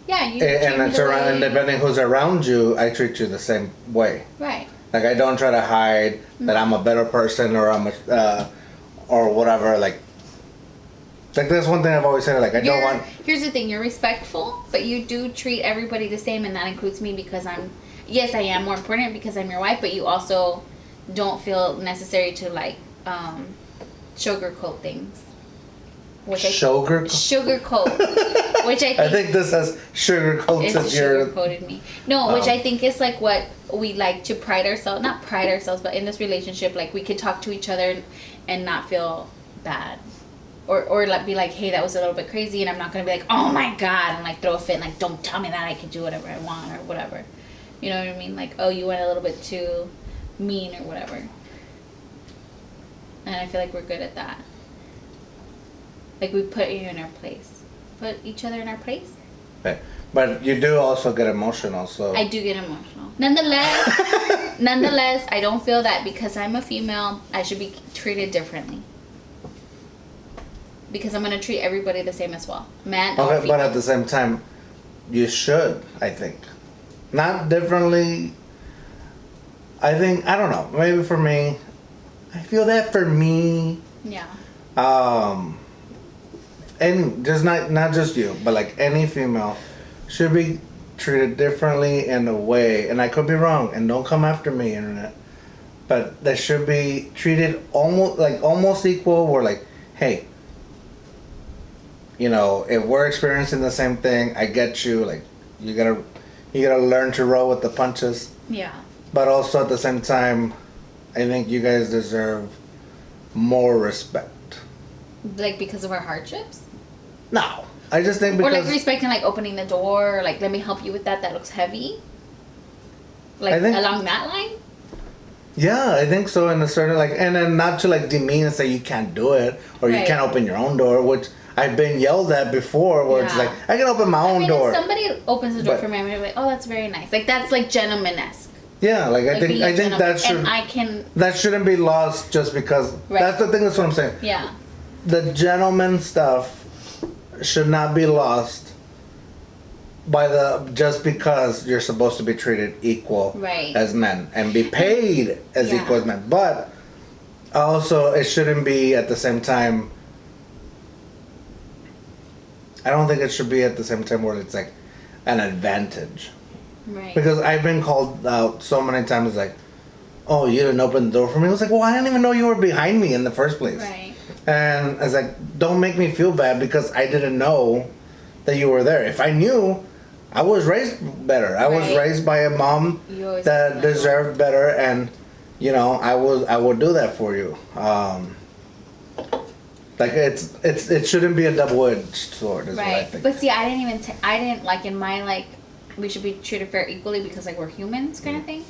Yeah, you and depending who's around you, I treat you the same way. Right. Like I don't try to hide that I'm a better person, or I'm or whatever. Like that's one thing I've always said. Like I don't want. Here's the thing: you're respectful, but you do treat everybody the same, and that includes me because yes, I am more important because I'm your wife, but you also don't feel necessary to like sugarcoat things. Sugarcoat. Which I think this has sugarcoated me. No, which I think is like what we like to pride ourselves, not pride ourselves, but in this relationship, like we could talk to each other and not feel bad. Or like be like, hey, that was a little bit crazy, and I'm not gonna be like, oh my god, and like throw a fit and like, don't tell me that I can do whatever I want or whatever. You know what I mean? Like, oh, you went a little bit too mean or whatever. And I feel like we're good at that. Like we put you in our place. Put each other in our place. Okay. But you do also get emotional, so I do get emotional. Nonetheless, I don't feel that because I'm a female, I should be treated differently. Because I'm gonna treat everybody the same as well, man or female. But at the same time, you should. I think, not differently. I think, I don't know. Maybe for me, I feel that for me. Yeah. And just not just you, but like any female should be treated differently in a way, and I could be wrong, and don't come after me, internet, but they should be treated almost equal. Where like, hey, if we're experiencing the same thing, I get you. Like, you gotta learn to roll with the punches. Yeah. But also at the same time, I think you guys deserve more respect. Like because of our hardships? No, I just think because... Or like respecting, like opening the door, or like, let me help you with that looks heavy? Like along that line? Yeah, I think so in a certain, like, and then not to like demean and say you can't do it, or you can't open your own door, which I've been yelled at before, where it's like, I can open my own door. If somebody opens the door for me, I'm gonna be like, oh, that's very nice. Like, that's like gentleman-esque. Yeah, like I think that should... And that shouldn't be lost just because... Right. That's the thing, that's what I'm saying. Yeah. The gentleman stuff should not be lost just because you're supposed to be treated equal as men and be paid as equal as men. But also, it shouldn't be at the same time... I don't think it should be at the same time where it's like an advantage. Right. Because I've been called out so many times, like, oh, you didn't open the door for me. I was like, well, I didn't even know you were behind me in the first place. Right. And I was like, don't make me feel bad because I didn't know that you were there. If I knew, I was raised better. I was raised by a mom that deserved better, and I would do that for you. Like it shouldn't be a double-edged sword, is what I think. But see, I didn't like in my like, we should be treated fair equally because like we're humans kind of thing.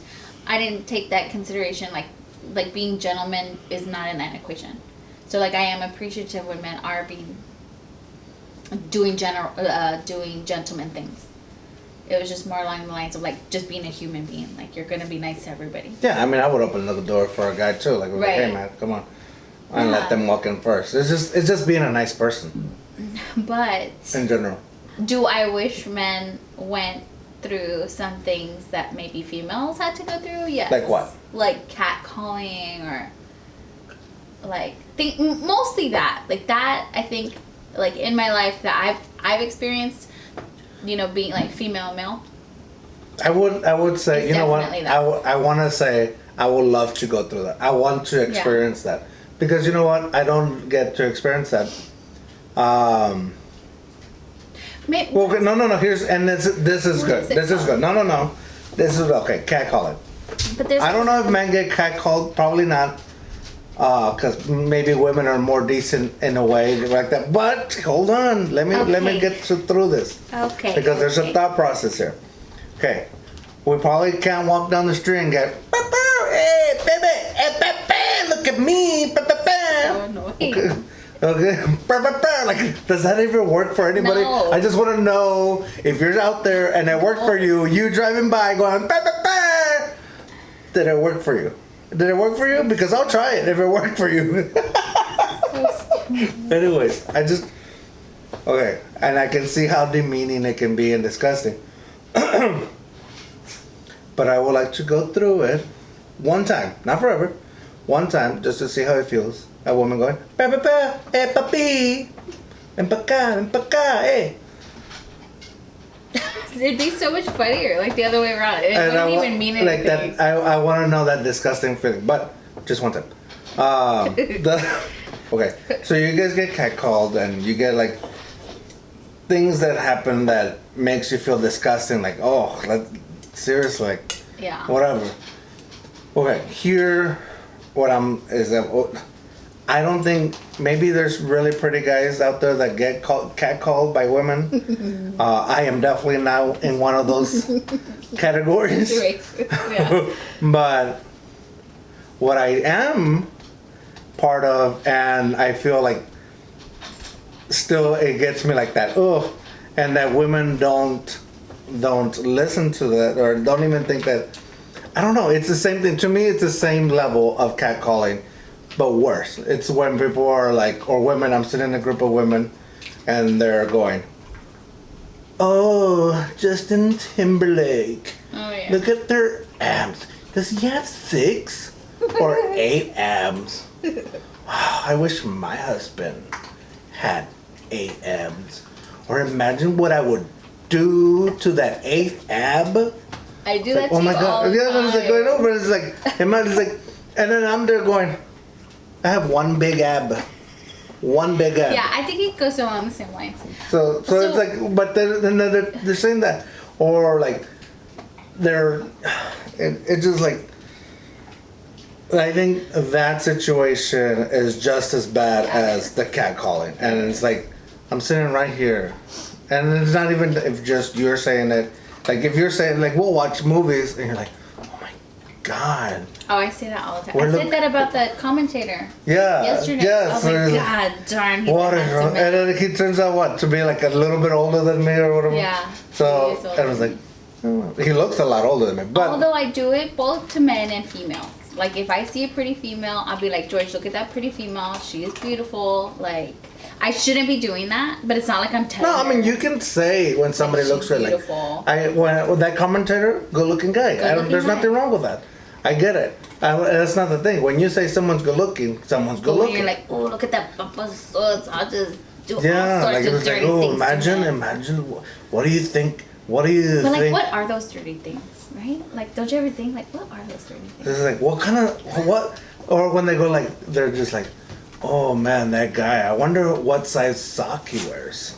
I didn't take that consideration, like being gentlemen is not in that equation. So like I am appreciative when men are doing gentleman things. It was just more along the lines of like just being a human being. Like you're gonna be nice to everybody. Yeah, I mean I would open another door for a guy too. Like, hey man, come on. And let them walk in first. It's just being a nice person. But in general, do I wish men went through some things that maybe females had to go through. Yes. Like what? Like catcalling or like mostly that. Like that, I think, like in my life that I've experienced, you know, being like female male. I would say, It's you know what? definitely that. I want to say I would love to go through that. I want to experience that. Because you know what? I don't get to experience that. Maybe, Well, no. Here's and this is good. This is good. No. This is okay. Catcalling. but there's I don't know if men get catcalled. Probably not. Because maybe women are more decent in a way like that. But hold on. Let me get through this. Okay. Because there's a thought process here. Okay. We probably can't walk down the street and get, hey, baby, hey, look at me. so annoying. Okay. Like, does that even work for anybody? No. I just want to know if you're out there and it worked for you, you driving by going, did it work for you? Did it work for you? Because I'll try it if it worked for you. Anyways, okay. And I can see how demeaning it can be and disgusting. But I would like to go through it one time, not forever, one time, just to see how it feels. A woman going, pa pa pa, eh papi, empacá, eh. It'd be so much funnier, like the other way around. It wouldn't even mean anything. Like that, I want to know that disgusting feeling, but just one time. Okay, so you guys get catcalled and you get like things that happen that makes you feel disgusting, like seriously, like Yeah. whatever. Okay, here, I don't think, maybe there's really pretty guys out there that get catcalled by women. I am definitely now in one of those categories. Yeah. But what I am part of, and I feel like still it gets me like that, and that women don't listen to that or don't even think that. I don't know, it's the same thing to me. It's the same level of catcalling, but worse. It's when people are like, or women, I'm sitting in a group of women and they're going, oh, Justin Timberlake, Oh yeah. look at their abs. Does he have 6 or 8 abs? I wish my husband had 8 abs. Or imagine what I would do to that 8th ab. I do that Oh too my all god! the Yeah, time. it's like going over. It's like, imagine, it's like, and then I'm there going, I have one big ab, Yeah, I think it goes along the same lines. So it's like, but they're saying that, or like, it's just like, I think that situation is just as bad as the catcalling, and it's like, I'm sitting right here, and it's not even if just you're saying it. Like if you're saying, like, we'll watch movies and you're like, oh my god. Oh, I say that all the time. I said that about the commentator. Yeah. Yesterday. Yeah. I was like, God darn. What is wrong? And then he turns out to be like a little bit older than me or whatever. Yeah. So I was like, oh, he looks a lot older than me. But although I do it both to men and females. Like if I see a pretty female, I'll be like, George, look at that pretty female. She is beautiful. Like, I shouldn't be doing that, but it's not like I'm telling no, I mean, her. you can say when somebody looks good, like, when that commentator, good-looking guy. There's nothing wrong with that. I get it. That's not the thing. When you say someo's good-looking, someone's good-looking. You're like, oh, look at that papa's swords. I'll just do all yeah, sorts like it of was like, dirty things. imagine. What do you think? What do you but think? like, what are those dirty things, right? Like, don't you ever think, like, what are those dirty things? It's like, what? Or when they go like, they're just like, oh man, that guy. I wonder what size sock he wears.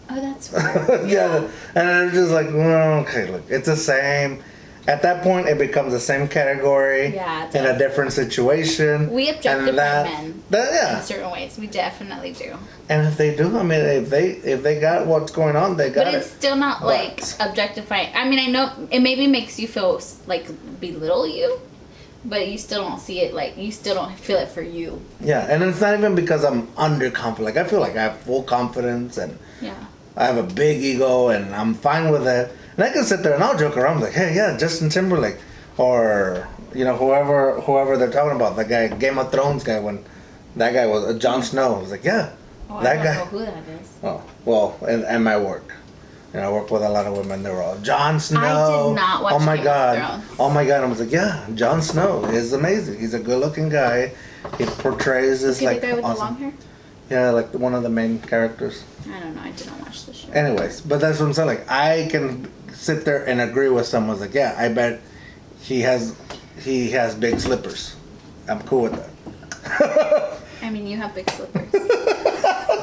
Oh, that's weird. Yeah, and they're just like, well, okay, look, it's the same. At that point, it becomes the same category in a different situation. We objectify men in certain ways. We definitely do. And if they do, I mean, if they got what's going on, they got it. But it's still not like objectifying. I mean, I know it maybe makes you feel like belittle you, but you still don't see it like you still don't feel it for you. Yeah, and it's not even because I'm underconfident. Like I feel like I have full confidence and I have a big ego and I'm fine with it. And I can sit there and I'll joke around like, hey, yeah, Justin Timberlake, or whoever they're talking about, the guy, Game of Thrones guy, when that guy was Jon Snow. I was like, yeah, Oh, that I don't guy. know who that is. Oh well, and my work. And I worked with a lot of women. They were all, Jon Snow. I did not watch Oh my Game of God. Thrones. Oh my God. I was like, yeah, Jon Snow is amazing. He's a good looking guy. He portrays this Is he like the guy with awesome. the long hair? Yeah, like one of the main characters. I don't know. I didn't watch the show. Anyways, but that's what I'm saying. Like, I can sit there and agree with someone. Like, yeah, I bet he has big slippers. I'm cool with that. I mean, you have big slippers.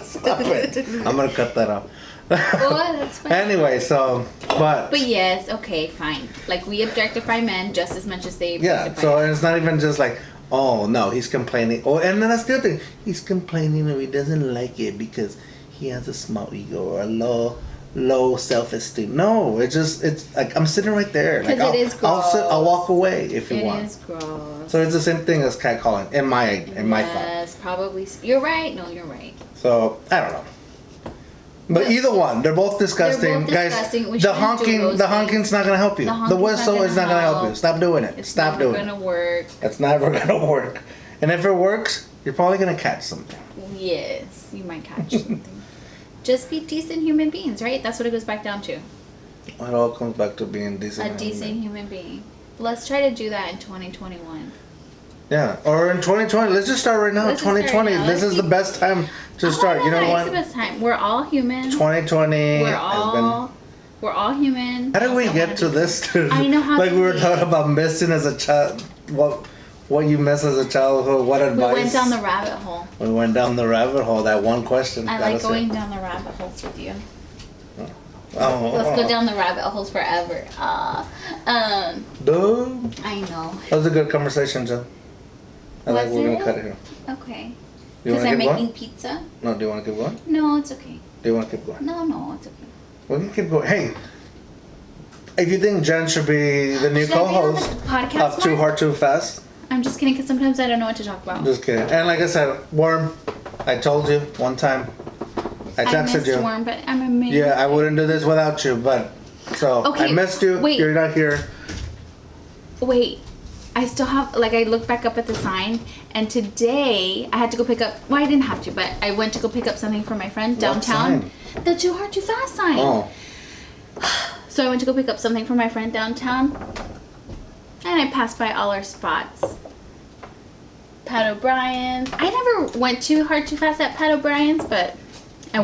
Stop it. I'm gonna cut that off. Oh, that's fine. Anyway, so But yes, okay, fine. Like, we objectify men just as much as they yeah. objectify So us. it's not even just like, oh no, he's complaining. Oh, and then that's the other thing. He's complaining or he doesn't like it because he has a small ego or a low self-esteem. No, it's like I'm sitting right there. Like, Because it is gross. I'll walk away if you want. It is gross. So it's the same thing as catcalling in my thought. Yes, probably. You're right. No, you're right. So I don't know. But either one, they're both disgusting. They're both disgusting. We Guys, shouldn't do those the honking's not gonna help you. The The honking's whistle not is not gonna gonna help you. help. Stop doing it. It's Stop doing never it. gonna work. It's never gonna work. And if it works, you're probably gonna catch something. Yes, you might catch something. Just be decent human beings, right? That's what it goes back down to. It all comes back to being decent. A decent human being. Let's try to do that in 2021. Yeah, or in 2020. Let's just start right now. Let's just start 2020. right now. This Let's is the keep- best time to start. You know It's what? the best time. We're all human. 2020 We're has been. all human. How did we Don't get wanna to be- this? I know how Like to we were be. talking about missing as a child. What you miss as a childhood? What We advice? went down the rabbit hole. We went down the rabbit hole. That one question. I got like us here. going down the rabbit holes with you. Oh, Let's go down the rabbit holes forever. Dude. I know. That was a good conversation, Jen. I like Was we're it? gonna cut it here. Okay. Do you Because want to I'm keep making going? pizza. No, do you want to keep going? No, it's okay. Do you want to keep going? No, it's okay. We can keep going. Hey, if you think Jen should be the new Should I be on the co-host podcast of Too more? Hard Too Fast, I'm just kidding because sometimes I don't know what to talk about. just kidding. And like I said, Worm, I told you one time. I texted missed you. Worm, but I'm amazing. Yeah, I wouldn't do this without you, but so Okay, I missed you. wait. You're not here. Wait, I still have, like, I looked back up at the sign, and today I had to go pick up, well, I didn't have to, but I went to go pick up something for my friend downtown. The Too Hard Too Fast sign. Oh, So I went to go pick up something for my friend downtown, and I passed by all our spots. Pat O'Brien's. I never went too hard too fast at Pat O'Brien's, but him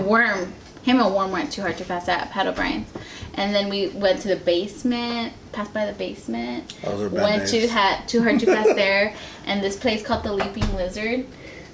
and Worm went too hard too fast at Pat O'Brien's. And then we went to the basement, passed by the basement. Those are bad Went names. too hard too fast there, and this place called the Leaping Lizard.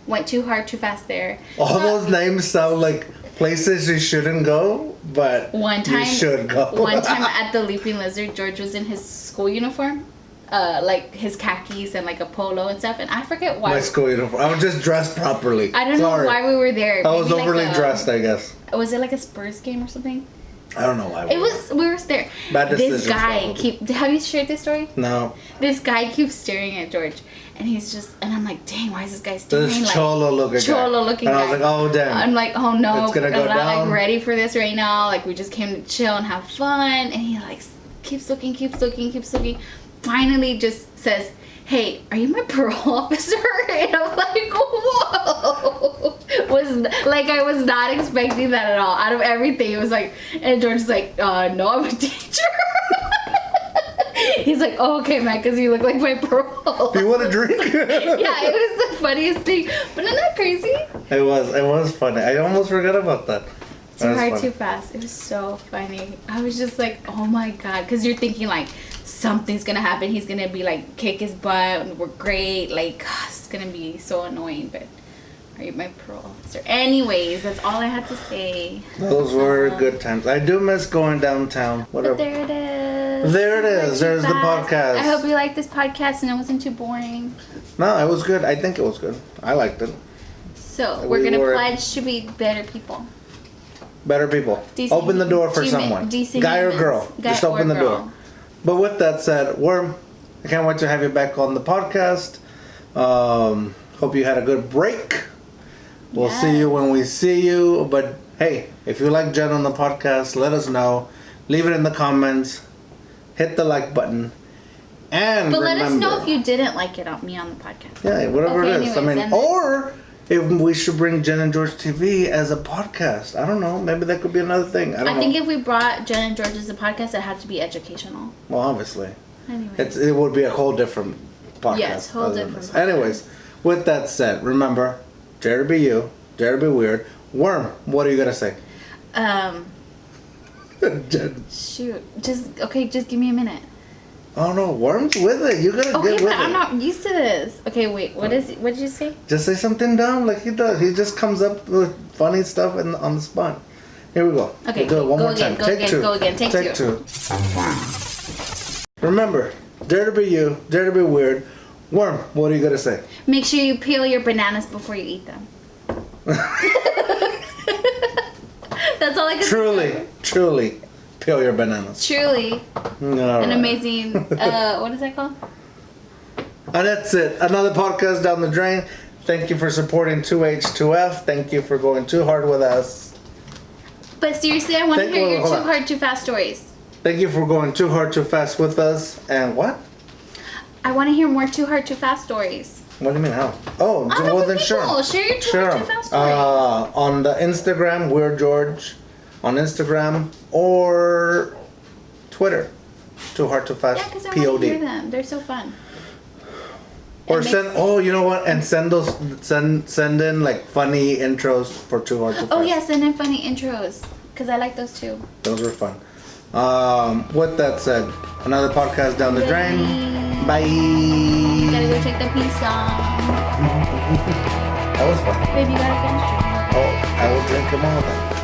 Went too hard too fast there. all So- those names sound like places you shouldn't go, but One time, you should go. one time at the Leaping Lizard, George was in his school uniform, like his khakis and like a polo and stuff, and I forget why. My school uniform. I was just dressed properly. I don't Sorry. know why we were there. I was Maybe like overly a- dressed, I guess. Was it like a Spurs game or something? I don't know why. It was. We were there. Bad This decisions, guy probably. have you shared this story? No. This guy keeps staring at George, and he's just, and I'm like, dang, why is this guy staring? This like, cholo looking guy. Cholo looking And guy. I was like, oh damn. I'm like, oh no, It's gonna go I'm not down. like ready for this right now. Like we just came to chill and have fun, and he like keeps looking. Finally, just says, "Hey, are you my parole officer?" And I'm like, whoa. I was not expecting that at all. Out of everything, it was like, and George's like, no, I'm a teacher. He's like, oh, okay, Matt, because you look like my parole. Do you want a drink? Yeah, it was the funniest thing. But isn't that crazy? It was funny. I almost forgot about that. Too That was hard, funny. too fast. It was so funny. I was just like, oh my god, because you're thinking like something's gonna happen. He's gonna be like kick his butt, and we're great. Like it's gonna be so annoying. But are you my parole officer? Anyways, that's all I had to say. Those were good times. I do miss going downtown. Whatever. But there it is. There it Too hard, is. too There's the fast. podcast. I hope you liked this podcast and it wasn't too boring. No, it was good. I think it was good. I liked it. So We we're gonna were- pledge to be better people. Better people. Decent- Open the door for decent- someone. decent Guy or humans. girl. Guy Just open or the girl. door. But with that said, Worm, I can't wait to have you back on the podcast. Hope you had a good break. We'll see you when we see you. But hey, if you like Jen on the podcast, let us know. Leave it in the comments. Hit the like button. And But let us know remember- if you didn't like it on me on the podcast. Yeah, whatever Okay, it is. I anyways, mean, and- or if we should bring Jenn and George TV as a podcast. I don't know. Maybe that could be another thing. I think if we brought Jenn and George as a podcast, it had to be educational. Well, obviously. Anyways. It would be a whole different podcast. Yes, whole different podcast. Anyways, with that said, remember, dare to be you, dare to be weird. Worm, what are you going to say? Jenn. Shoot. Just give me a minute. Oh no, Worm's with it. You gotta get with it. Okay, but I'm not used to this. Okay, wait. What did you say? Just say something dumb like he does. He just comes up with funny stuff on the spot. Here we go. Okay, we'll do it one more time. Take two. Go again. Take two. Remember, dare to be you, dare to be weird. Worm, what are you gonna say? Make sure you peel your bananas before you eat them. That's all I can say. Truly, peel your bananas. Truly, an amazing. What is that called? And that's it. Another podcast down the drain. Thank you for supporting 2H2F. Thank you for going too hard with us. But seriously, I want to hear your too hard, too fast stories. Thank you for going too hard, too fast with us. And what? I want to hear more too hard, too fast stories. What do you mean how? Oh, well then sure. Share your too hard, too fast stories. On the Instagram, we're George. On Instagram or Twitter. Too hard, too fast. Yeah, because I POD. want to hear them. They're so fun. Or you know what? And send in like funny intros for too hard, too fast. Oh yeah, send in funny intros because I like those too. Those were fun. With that said, another podcast down the drain. Bye. Gotta go check the peace song. That was fun. Baby, you gotta finish. Oh, I will drink them all then.